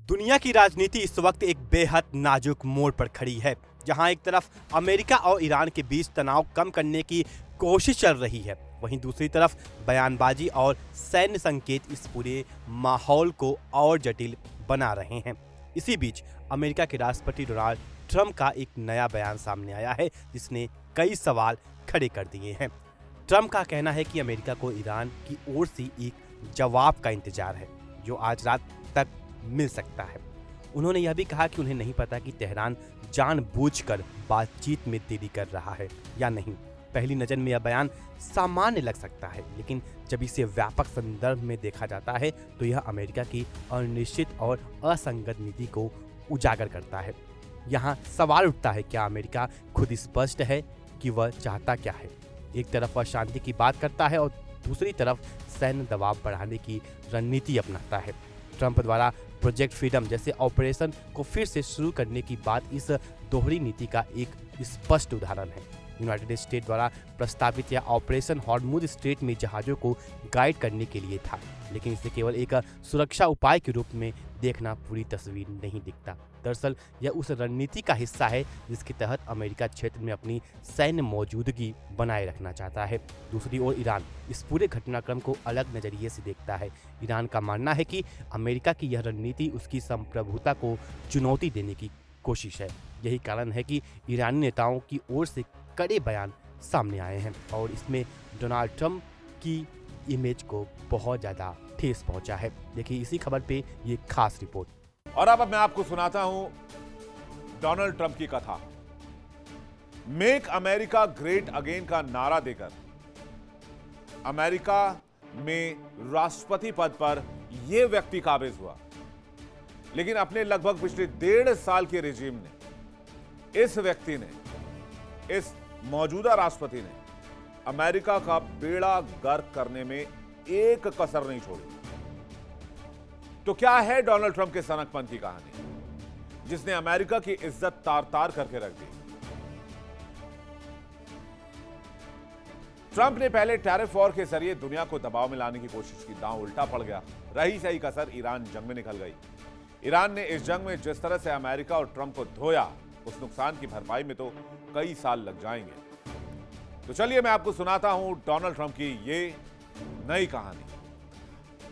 दुनिया की राजनीति इस वक्त एक बेहद नाजुक मोड़ पर खड़ी है, जहां एक तरफ अमेरिका और ईरान के बीच तनाव कम करने की कोशिश चल रही है, वहीं दूसरी तरफ बयानबाजी और सैन्य संकेत इस पूरे माहौल को और जटिल बना रहे हैं। इसी बीच अमेरिका के राष्ट्रपति डोनाल्ड ट्रंप का एक नया बयान सामने आया है, जिसने कई सवाल खड़े कर दिए हैं। ट्रंप का कहना है कि अमेरिका को ईरान की ओर से एक जवाब का इंतजार है, जो आज रात तक मिल सकता है। उन्होंने यह भी कहा कि उन्हें नहीं पता कि तेहरान जानबूझकर बातचीत में देरी कर रहा है या नहीं। पहली नज़र में यह बयान सामान्य लग सकता है, लेकिन जब इसे व्यापक संदर्भ में देखा जाता है तो यह अमेरिका की अनिश्चित और असंगत नीति को उजागर करता है। यहाँ सवाल उठता है, क्या अमेरिका खुद स्पष्ट है कि वह चाहता क्या है? एक तरफ वह शांति की बात करता है और दूसरी तरफ सैन्य दबाव बढ़ाने की रणनीति अपनाता है। ट्रंप द्वारा प्रोजेक्ट फ्रीडम जैसे ऑपरेशन को फिर से शुरू करने की बात इस दोहरी नीति का एक स्पष्ट उदाहरण है। यूनाइटेड स्टेट द्वारा प्रस्तावित यह ऑपरेशन हॉर्मुज स्ट्रेट में जहाज़ों को गाइड करने के लिए था, लेकिन इसे केवल एक सुरक्षा उपाय के रूप में देखना पूरी तस्वीर नहीं दिखता। दरअसल यह उस रणनीति का हिस्सा है जिसके तहत अमेरिका क्षेत्र में अपनी सैन्य मौजूदगी बनाए रखना चाहता है। दूसरी ओर ईरान इस पूरे घटनाक्रम को अलग नज़रिए से देखता है। ईरान का मानना है कि अमेरिका की यह रणनीति उसकी संप्रभुता को चुनौती देने की कोशिश है। यही कारण है कि ईरानी नेताओं की ओर से कड़े बयान सामने आए हैं और इसमें डोनाल्ड ट्रंप की इमेज को बहुत ज़्यादा ठेस पहुंचा है। देखिए इसी खबर पे ये खास रिपोर्ट। और अब मैं आपको सुनाता हूं डोनाल्ड ट्रंप की कथा। मेक अमेरिका ग्रेट अगेन का नारा देकर अमेरिका में राष्ट्रपति पद पर यह व्यक्ति काबिज हुआ, लेकिन अपने लगभग पिछले 1.5 साल के रिजीम ने, इस व्यक्ति ने, इस मौजूदा राष्ट्रपति ने अमेरिका का बेड़ा गर्क करने में एक कसर नहीं छोड़ी। तो क्या है डोनाल्ड ट्रंप के सनकपन की कहानी, जिसने अमेरिका की इज्जत तार तार करके रख दी? ट्रंप ने पहले टैरिफ वॉर के जरिए दुनिया को दबाव में लाने की कोशिश की, दांव उल्टा पड़ गया। रही सही कसर, ईरान जंग में निकल गई। ईरान ने इस जंग में जिस तरह से अमेरिका और ट्रंप को धोया, उस नुकसान की भरपाई में तो कई साल लग जाएंगे। तो चलिए मैं आपको सुनाता हूं डोनाल्ड ट्रंप की ये नई कहानी।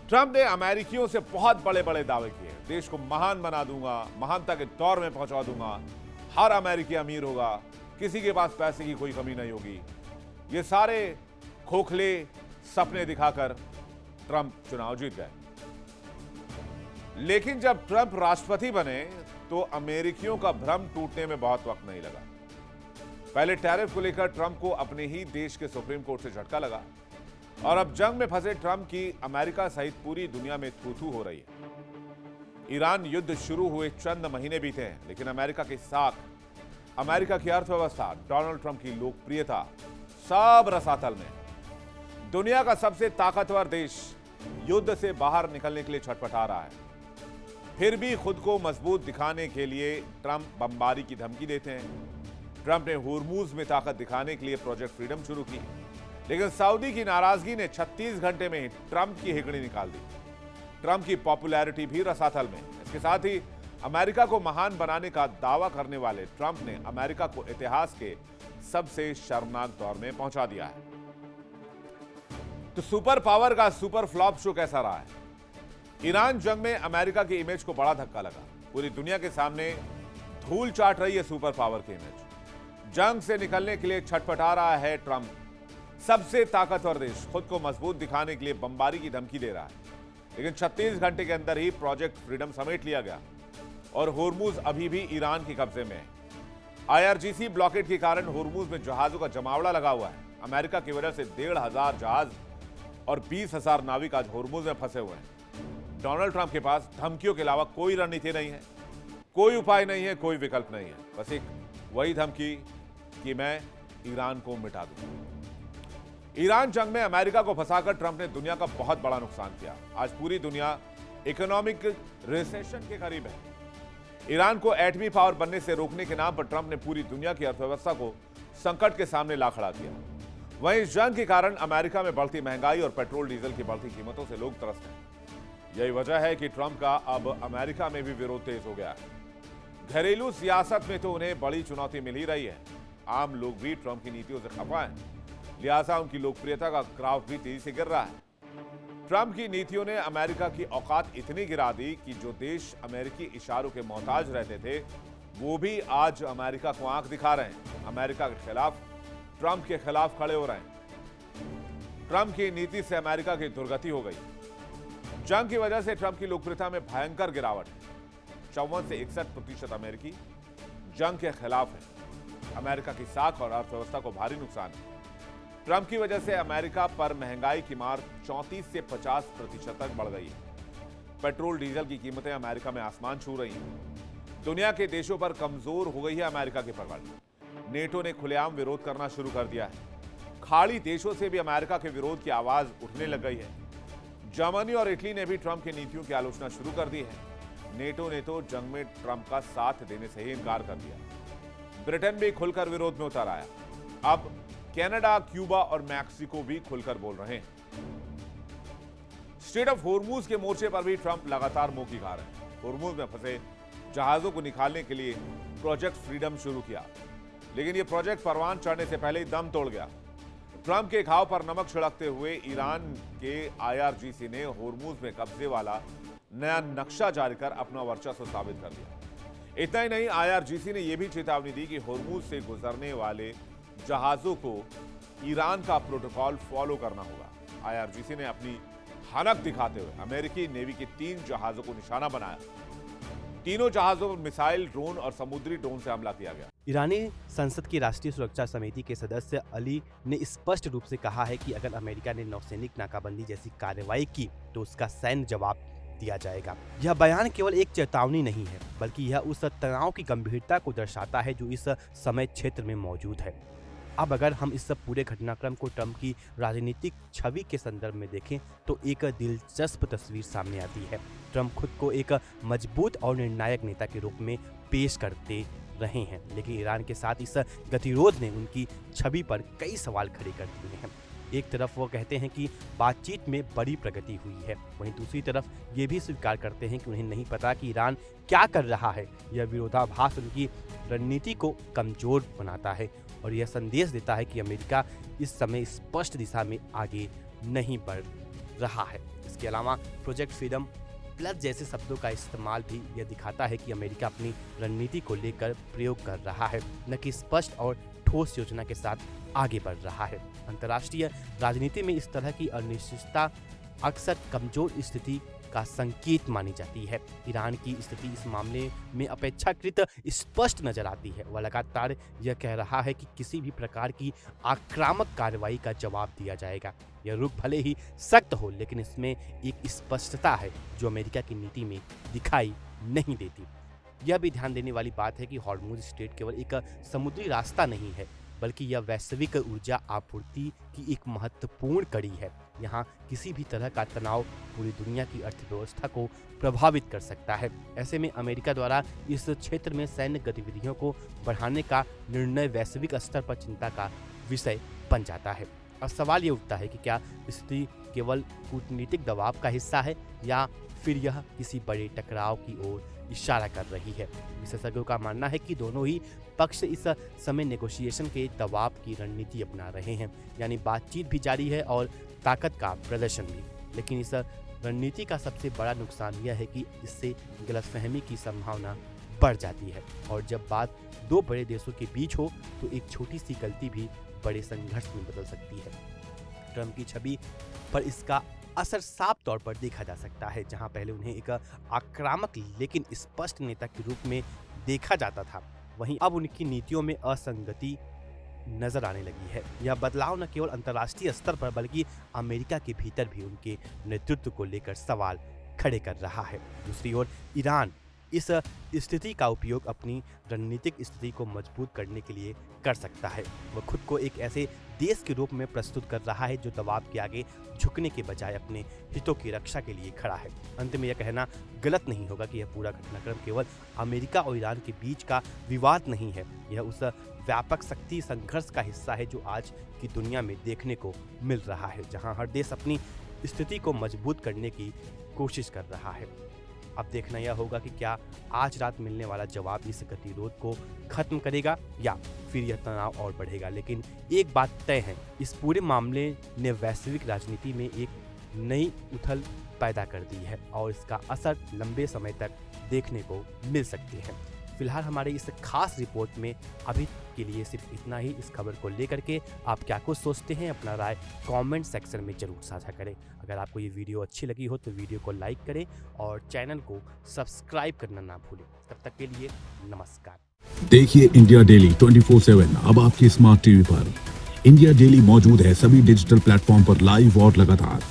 ट्रंप ने अमेरिकियों से बहुत बड़े बड़े दावे किए, देश को महान बना दूंगा, महानता के दौर में पहुंचा दूंगा, हर अमेरिकी अमीर होगा, किसी के पास पैसे की कोई कमी नहीं होगी। ये सारे खोखले सपने दिखाकर ट्रंप चुनाव जीत गए। लेकिन जब ट्रंप राष्ट्रपति बने तो अमेरिकियों का भ्रम टूटने में बहुत वक्त नहीं लगा। पहले टैरिफ को लेकर ट्रंप को अपने ही देश के सुप्रीम कोर्ट से झटका लगा और अब जंग में फंसे ट्रंप की अमेरिका सहित पूरी दुनिया में थू-थू हो रही है। ईरान युद्ध शुरू हुए चंद महीने बीते हैं, लेकिन अमेरिका की साख, अमेरिका की अर्थव्यवस्था, डोनाल्ड ट्रंप की लोकप्रियता सब रसातल में। दुनिया का सबसे ताकतवर देश युद्ध से बाहर निकलने के लिए छटपटा रहा है, फिर भी खुद को मजबूत दिखाने के लिए ट्रंप बमबारी की धमकी देते हैं। ट्रंप ने होर्मुज में ताकत दिखाने के लिए प्रोजेक्ट फ्रीडम शुरू की, लेकिन सऊदी की नाराजगी ने 36 घंटे में ट्रंप की हिकड़ी निकाल दी। ट्रंप की पॉपुलैरिटी भी रसातल में। इसके साथ ही अमेरिका को महान बनाने का दावा करने वाले ट्रंप ने अमेरिका को इतिहास के सबसे शर्मनाक दौर में पहुंचा दिया है। तो सुपर पावर का सुपर फ्लॉप शो कैसा रहा है? ईरान जंग में अमेरिका की इमेज को बड़ा धक्का लगा। पूरी दुनिया के सामने धूल चाट रही है सुपर पावर की इमेज। जंग से निकलने के लिए छटपटा रहा है ट्रंप। सबसे ताकतवर देश खुद को मजबूत दिखाने के लिए बमबारी की धमकी दे रहा है, लेकिन 36 घंटे के अंदर ही प्रोजेक्ट फ्रीडम समेट लिया गया और होर्मुज अभी भी ईरान के कब्जे में है। IRGC ब्लॉकेट के कारण होर्मुज में जहाजों का जमावड़ा लगा हुआ है। अमेरिका की वजह से 1,500 जहाज और 20,000 नाविक आज होर्मुज में फंसे हुए हैं। डोनाल्ड ट्रंप के पास धमकियों के अलावा कोई रणनीति नहीं है, कोई उपाय नहीं है, कोई विकल्प नहीं है, बस एक वही धमकी कि मैं ईरान को मिटा दूंगा। ईरान जंग में अमेरिका को फंसाकर ट्रंप ने दुनिया का बहुत बड़ा नुकसान किया। आज पूरी दुनिया इकोनॉमिक रिसेशन के करीब है। ईरान को एटमी पावर बनने से रोकने के नाम पर ट्रंप ने पूरी दुनिया की अर्थव्यवस्था को संकट के सामने ला खड़ा किया। वहीं इस जंग के कारण अमेरिका में बढ़ती महंगाई और पेट्रोल डीजल की बढ़ती कीमतों से लोग त्रस्त हैं। यही वजह है कि ट्रंप का अब अमेरिका में भी विरोध तेज हो गया है। घरेलू सियासत में तो उन्हें बड़ी चुनौती मिल ही रही है। आम लोग भी ट्रंप की नीतियों से खफा हैं, लिहाजा उनकी लोकप्रियता का ग्राफ भी तेजी से गिर रहा है। ट्रंप की नीतियों ने अमेरिका की औकात इतनी गिरा दी कि जो देश अमेरिकी इशारों के मोहताज रहते थे, वो भी आज अमेरिका को आंख दिखा रहे हैं, अमेरिका के खिलाफ, ट्रंप के खिलाफ खड़े हो रहे हैं। ट्रंप की नीति से अमेरिका की दुर्गति हो गई। जंग की वजह से ट्रंप की लोकप्रियता में भयंकर गिरावट है। 54 से 61% अमेरिकी जंग के खिलाफ है। अमेरिका की साख और अर्थव्यवस्था को भारी नुकसान है। ट्रंप की वजह से अमेरिका पर महंगाई की मार 34 से 50% तक बढ़ गई है। पेट्रोल डीजल की कीमतें अमेरिका में आसमान छू रही हैं। दुनिया के देशों पर कमजोर हो गई है अमेरिका की पकड़। नेटो ने खुलेआम विरोध करना शुरू कर दिया है। खाड़ी देशों से भी अमेरिका के विरोध की आवाज उठने लग गई है। जर्मनी और इटली ने भी ट्रंप की नीतियों की आलोचना शुरू कर दी है। नेटो ने तो जंग में ट्रंप का साथ देने से ही इनकार कर दिया। ब्रिटेन भी खुलकर विरोध में उतर आया। अब कनाडा, क्यूबा और मैक्सिको भी खुलकर बोल रहे हैं। स्ट्रेट ऑफ होर्मुज के मोर्चे पर भी ट्रंप लगातार मुंह की खा रहे हैं। होर्मुज में फंसे जहाजों को निकालने के लिए प्रोजेक्ट फ्रीडम शुरू किया, लेकिन यह प्रोजेक्ट परवान चढ़ने से पहले ही दम तोड़ गया। ट्रंप के घाव पर नमक छिड़कते हुए ईरान के IRGC ने होर्मुज में कब्जे वाला नया नक्शा जारी कर अपना वर्चस्व साबित कर दिया। इतना ही नहीं, IRGC ने यह भी चेतावनी दी कि होर्मुज से गुजरने वाले जहाजों को ईरान का प्रोटोकॉल फॉलो करना होगा। IRGC ने अपनी हनक दिखाते हुए अमेरिकी नेवी के 3 जहाजों को निशाना बनाया। तीनों जहाजों पर मिसाइल, ड्रोन और समुद्री ड्रोन से हमला किया गया। ईरानी संसद की राष्ट्रीय सुरक्षा समिति के सदस्य अली ने स्पष्ट रूप से कहा है कि अगर अमेरिका ने नौसैनिक नाकाबंदी जैसी कार्रवाई की तो उसका सैन्य जवाब दिया जाएगा। यह बयान केवल एक चेतावनी नहीं है, बल्कि यह उस तनाव की गंभीरता को दर्शाता है जो इस समय क्षेत्र में मौजूद है। अब अगर हम इस पूरे घटनाक्रम को ट्रंप की राजनीतिक छवि के संदर्भ में देखें तो एक दिलचस्प तस्वीर सामने आती है। ट्रंप खुद को एक मजबूत और निर्णायक नेता के रूप में पेश करते रहे हैं, लेकिन ईरान के साथ इस गतिरोध ने उनकी छवि पर कई सवाल खड़े कर दिए हैं। एक तरफ वो कहते हैं कि बातचीत में बड़ी प्रगति हुई है, वहीं दूसरी तरफ ये भी स्वीकार करते हैं कि उन्हें नहीं पता कि ईरान क्या कर रहा है। यह विरोधाभास उनकी रणनीति को कमजोर बनाता है और यह संदेश देता है कि अमेरिका इस समय स्पष्ट दिशा में आगे नहीं बढ़ रहा है। इसके अलावा प्रोजेक्ट फ्रीडम प्लस जैसे शब्दों का इस्तेमाल भी यह दिखाता है कि अमेरिका अपनी रणनीति को लेकर प्रयोग कर रहा है, न कि स्पष्ट और ठोस योजना के साथ आगे बढ़ रहा है। अंतर्राष्ट्रीय राजनीति में इस तरह की अनिश्चितता अक्सर कमजोर स्थिति का संकेत मानी जाती है। ईरान की स्थिति इस मामले में अपेक्षाकृत स्पष्ट नजर आती है। वह लगातार यह कह रहा है कि किसी भी प्रकार की आक्रामक कार्रवाई का जवाब दिया जाएगा। यह रुख भले ही सख्त हो, लेकिन इसमें एक स्पष्टता है जो अमेरिका की नीति में दिखाई नहीं देती। यह भी ध्यान देने वाली बात है कि हॉर्मुज स्ट्रेट केवल एक समुद्री रास्ता नहीं है, बल्कि यह वैश्विक ऊर्जा आपूर्ति की एक महत्वपूर्ण कड़ी है। यहाँ किसी भी तरह का तनाव पूरी दुनिया की अर्थव्यवस्था को प्रभावित कर सकता है। ऐसे में अमेरिका द्वारा इस क्षेत्र में सैन्य गतिविधियों को बढ़ाने का निर्णय वैश्विक स्तर पर चिंता का विषय बन जाता है। अब सवाल ये उठता है कि क्या स्थिति केवल कूटनीतिक दबाव का हिस्सा है या फिर यह किसी बड़े टकराव की ओर इशारा कर रही है। विशेषज्ञों का मानना है कि दोनों ही पक्ष इस समय नेगोशिएशन के दबाव की रणनीति अपना रहे हैं, यानी बातचीत भी जारी है और ताकत का प्रदर्शन भी। लेकिन इस रणनीति का सबसे बड़ा नुकसान यह है कि इससे गलतफहमी की संभावना बढ़ जाती है, और जब बात दो बड़े देशों के बीच हो तो एक छोटी सी गलती भी बड़े संघर्ष में बदल सकती है। ट्रंप की छवि पर इसका असर साफ तौर पर देखा जा सकता है। जहां पहले उन्हें एक आक्रामक लेकिन स्पष्ट नेता के रूप में देखा जाता था, वहीं अब उनकी नीतियों में असंगति नजर आने लगी है। यह बदलाव न केवल अंतर्राष्ट्रीय स्तर पर बल्कि अमेरिका के भीतर भी उनके नेतृत्व को लेकर सवाल खड़े कर रहा है। दूसरी ओर ईरान इस स्थिति का उपयोग अपनी रणनीतिक स्थिति को मजबूत करने के लिए कर सकता है। वह खुद को एक ऐसे देश के रूप में प्रस्तुत कर रहा है जो दबाव के आगे झुकने के बजाय अपने हितों की रक्षा के लिए खड़ा है। अंत में यह कहना गलत नहीं होगा कि यह पूरा घटनाक्रम केवल अमेरिका और ईरान के बीच का विवाद नहीं है। यह उस व्यापक शक्ति संघर्ष का हिस्सा है जो आज की दुनिया में देखने को मिल रहा है, जहां हर देश अपनी स्थिति को मजबूत करने की कोशिश कर रहा है। अब देखना यह होगा कि क्या आज रात मिलने वाला जवाब इस गतिरोध को खत्म करेगा या फिर यह तनाव और बढ़ेगा। लेकिन एक बात तय है, इस पूरे मामले ने वैश्विक राजनीति में एक नई उथल पैदा कर दी है और इसका असर लंबे समय तक देखने को मिल सकती है। फिलहाल हमारे इस खास रिपोर्ट में अभी के लिए सिर्फ इतना ही। इस खबर को लेकर के आप क्या कुछ सोचते हैं, अपना राय कमेंट सेक्शन में जरूर साझा करें। अगर आपको ये वीडियो अच्छी लगी हो तो वीडियो को लाइक करें और चैनल को सब्सक्राइब करना ना भूलें। तब तक के लिए नमस्कार। देखिए इंडिया डेली 24/7 अब आपकी स्मार्ट टीवी पर। इंडिया डेली मौजूद है सभी डिजिटल प्लेटफॉर्म पर लाइव और लगातार।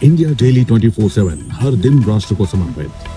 इंडिया डेली 24/7 हर दिन राष्ट्र को समर्पित।